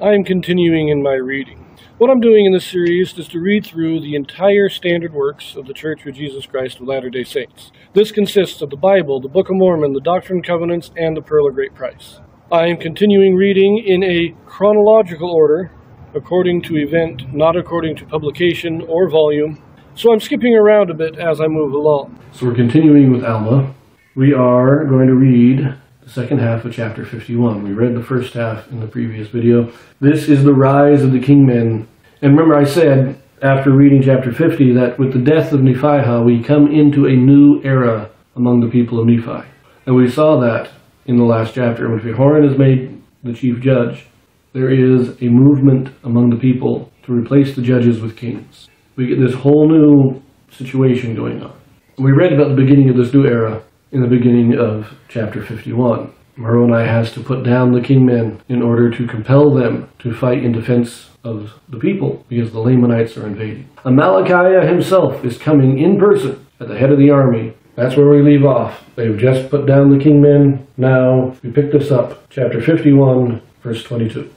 I am continuing in my reading. What I'm doing in this series is to read through the entire standard works of the Church of Jesus Christ of Latter-day Saints. This consists of the Bible, the Book of Mormon, the Doctrine and Covenants, and the Pearl of Great Price. I am continuing reading in a chronological order, according to event, not according to publication or volume. So I'm skipping around a bit as I move along. So we're continuing with Alma. We are going to read the second half of chapter 51. We read the first half in the previous video. This is the rise of the kingmen. And remember I said, after reading chapter 50, that with the death of Nephi, we come into a new era among the people of Nephi. And we saw that in the last chapter. When Pahoran is made the chief judge, there is a movement among the people to replace the judges with kings. We get this whole new situation going on. We read about the beginning of this new era in the beginning of chapter 51. Moroni has to put down the kingmen in order to compel them to fight in defense of the people because the Lamanites are invading. Amalickiah himself is coming in person at the head of the army. That's where we leave off. They've just put down the kingmen. Now we pick this up. Chapter 51, verse 22.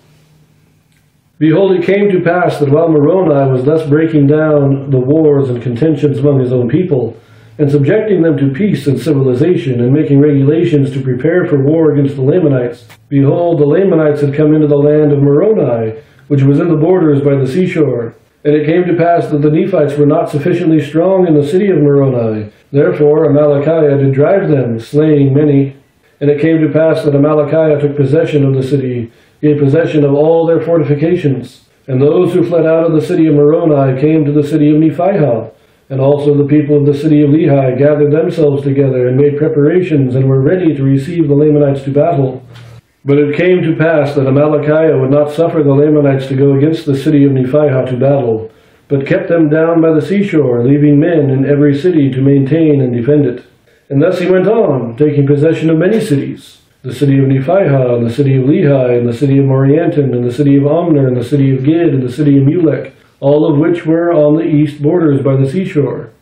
Behold, it came to pass that while Moroni was thus breaking down the wars and contentions among his own people, and subjecting them to peace and civilization, and making regulations to prepare for war against the Lamanites, behold, the Lamanites had come into the land of Moroni, which was in the borders by the seashore. And it came to pass that the Nephites were not sufficiently strong in the city of Moroni. Therefore Amalickiah did drive them, slaying many. And it came to pass that Amalickiah took possession of the city, gave possession of all their fortifications. And those who fled out of the city of Moroni came to the city of Nephi. And also the people of the city of Lehi gathered themselves together and made preparations and were ready to receive the Lamanites to battle. But it came to pass that Amalickiah would not suffer the Lamanites to go against the city of Nephi to battle, but kept them down by the seashore, leaving men in every city to maintain and defend it. And thus he went on, taking possession of many cities, the city of Nephi, and the city of Lehi, and the city of Morianton, and the city of Omner, and the city of Gid, and the city of Mulek, all of which were on the east borders by the seashore.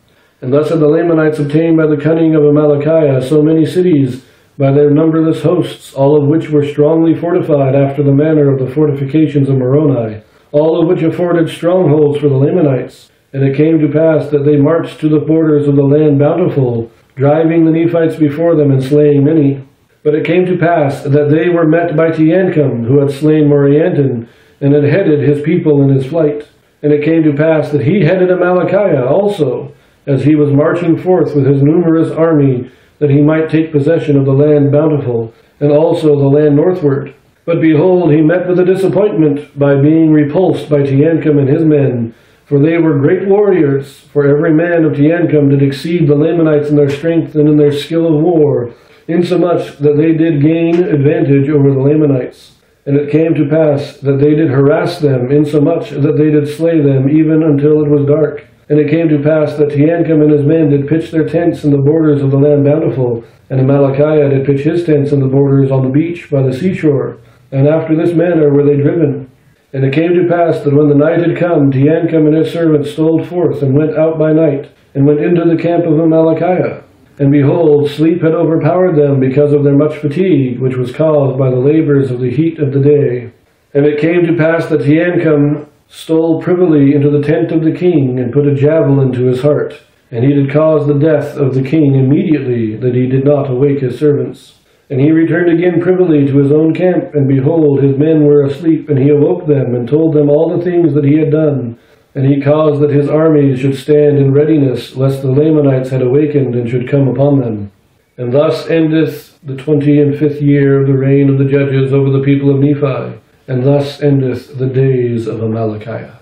And thus had the Lamanites obtained by the cunning of Amalickiah so many cities by their numberless hosts, all of which were strongly fortified after the manner of the fortifications of Moroni, all of which afforded strongholds for the Lamanites. And it came to pass that they marched to the borders of the land bountiful, driving the Nephites before them and slaying many. But it came to pass that they were met by Teancum, who had slain Morianton, and had headed his people in his flight. And it came to pass that he headed Amalickiah also, as he was marching forth with his numerous army, that he might take possession of the land bountiful, and also the land northward. But behold, he met with a disappointment by being repulsed by Teancum and his men, for they were great warriors, for every man of Teancum did exceed the Lamanites in their strength and in their skill of war, insomuch that they did gain advantage over the Lamanites. And it came to pass that they did harass them, insomuch that they did slay them, even until it was dark. And it came to pass that Teancum and his men did pitch their tents in the borders of the land bountiful, and Amalickiah did pitch his tents in the borders on the beach by the seashore. And after this manner were they driven. And it came to pass that when the night had come, Teancum and his servants stole forth, and went out by night, and went into the camp of Amalickiah. And behold, sleep had overpowered them because of their much fatigue, which was caused by the labors of the heat of the day. And it came to pass that Teancum stole privily into the tent of the king, and put a javelin to his heart. And he did cause the death of the king immediately, that he did not awake his servants. And he returned again privily to his own camp, and behold, his men were asleep, and he awoke them, and told them all the things that he had done. And he caused that his armies should stand in readiness, lest the Lamanites had awakened and should come upon them. And thus endeth the 25th year of the reign of the judges over the people of Nephi, and thus endeth the days of Amalickiah.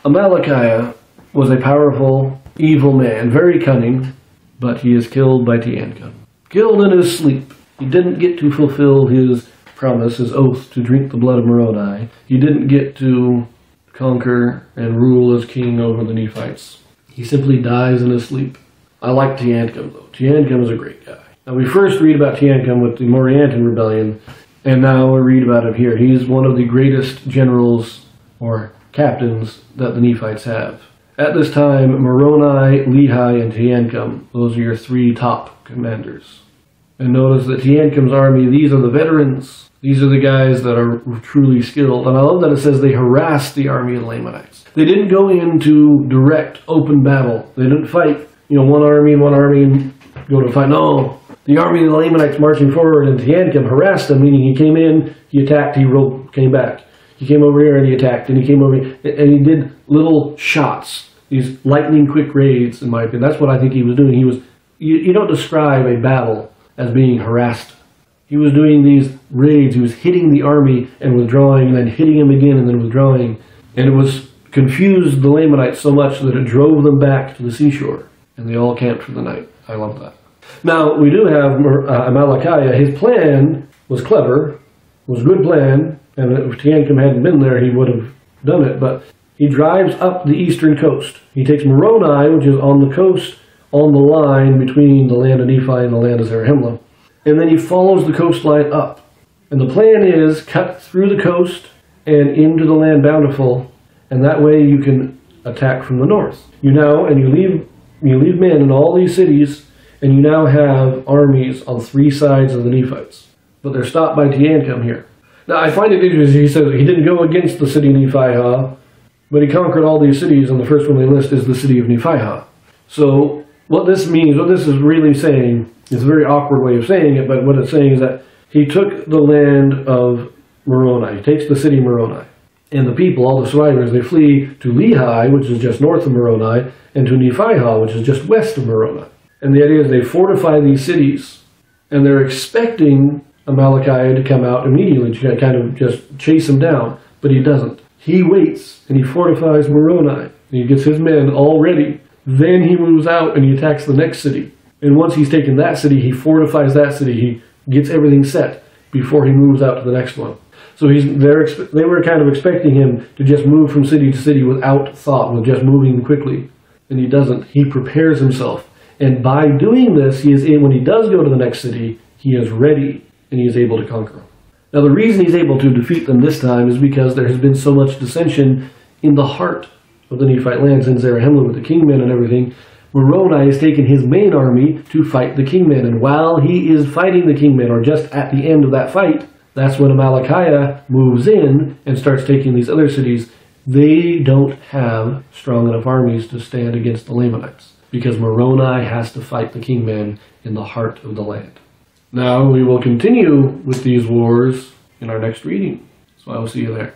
Amalickiah was a powerful, evil man, very cunning, but he is killed by Teancum. Killed in his sleep. He didn't get to fulfill his promise, his oath to drink the blood of Moroni. He didn't get to conquer and rule as king over the Nephites. He simply dies in his sleep. I like Teancum, though. Teancum is a great guy. Now, we first read about Teancum with the Morianton rebellion, and now we read about him here. He's one of the greatest generals or captains that the Nephites have. At this time, Moroni, Lehi, and Teancum, those are your three top commanders. And notice that Teancum's army, these are the veterans. These are the guys that are truly skilled. And I love that it says they harassed the army of the Lamanites. They didn't go into direct, open battle. They didn't fight, one army and go to fight. No, the army of the Lamanites marching forward, and Teancum harassed them, meaning he came in, he attacked, he came back. He came over here and he attacked, and he came over here, and he did little shots, these lightning quick raids, in my opinion. That's what I think he was doing. You don't describe a battle as being harassed. He was doing these raids. He was hitting the army and withdrawing, and then hitting him again and then withdrawing. And it was confused the Lamanites so much that it drove them back to the seashore, and they all camped for the night. I love that. Now, we do have Amalickiah. His plan was clever, was a good plan, and if Teancum hadn't been there, he would have done it. But he drives up the eastern coast. He takes Moroni, which is on the coast, on the line between the land of Nephi and the land of Zarahemla. And then he follows the coastline up. And the plan is cut through the coast and into the land bountiful, and that way you can attack from the north. You leave men in all these cities, and you now have armies on three sides of the Nephites. But they're stopped by Teancum here. Now I find it interesting, he says he didn't go against the city of Nephi, but he conquered all these cities, and the first one they list is the city of Nephi. So what this means, what this is really saying, it's a very awkward way of saying it, but what it's saying is that he took the land of Moroni. He takes the city Moroni. And the people, all the survivors, they flee to Lehi, which is just north of Moroni, and to Nephi, which is just west of Moroni. And the idea is they fortify these cities, and they're expecting Amalickiah to come out immediately, to kind of just chase him down. But he doesn't. He waits, and he fortifies Moroni, and he gets his men all ready. Then he moves out, and he attacks the next city. And once he's taken that city, he fortifies that city. He gets everything set before he moves out to the next one. So they were kind of expecting him to just move from city to city without thought, with just moving quickly. And he doesn't. He prepares himself. And by doing this, when he does go to the next city, he is ready, and he is able to conquer them. Now the reason he's able to defeat them this time is because there has been so much dissension in the heart of the Nephite lands, in Zarahemla with the kingmen and everything. Moroni has taken his main army to fight the kingmen, and while he is fighting the kingmen, or just at the end of that fight, that's when Amalickiah moves in and starts taking these other cities. They don't have strong enough armies to stand against the Lamanites, because Moroni has to fight the kingmen in the heart of the land. Now we will continue with these wars in our next reading, so I will see you there.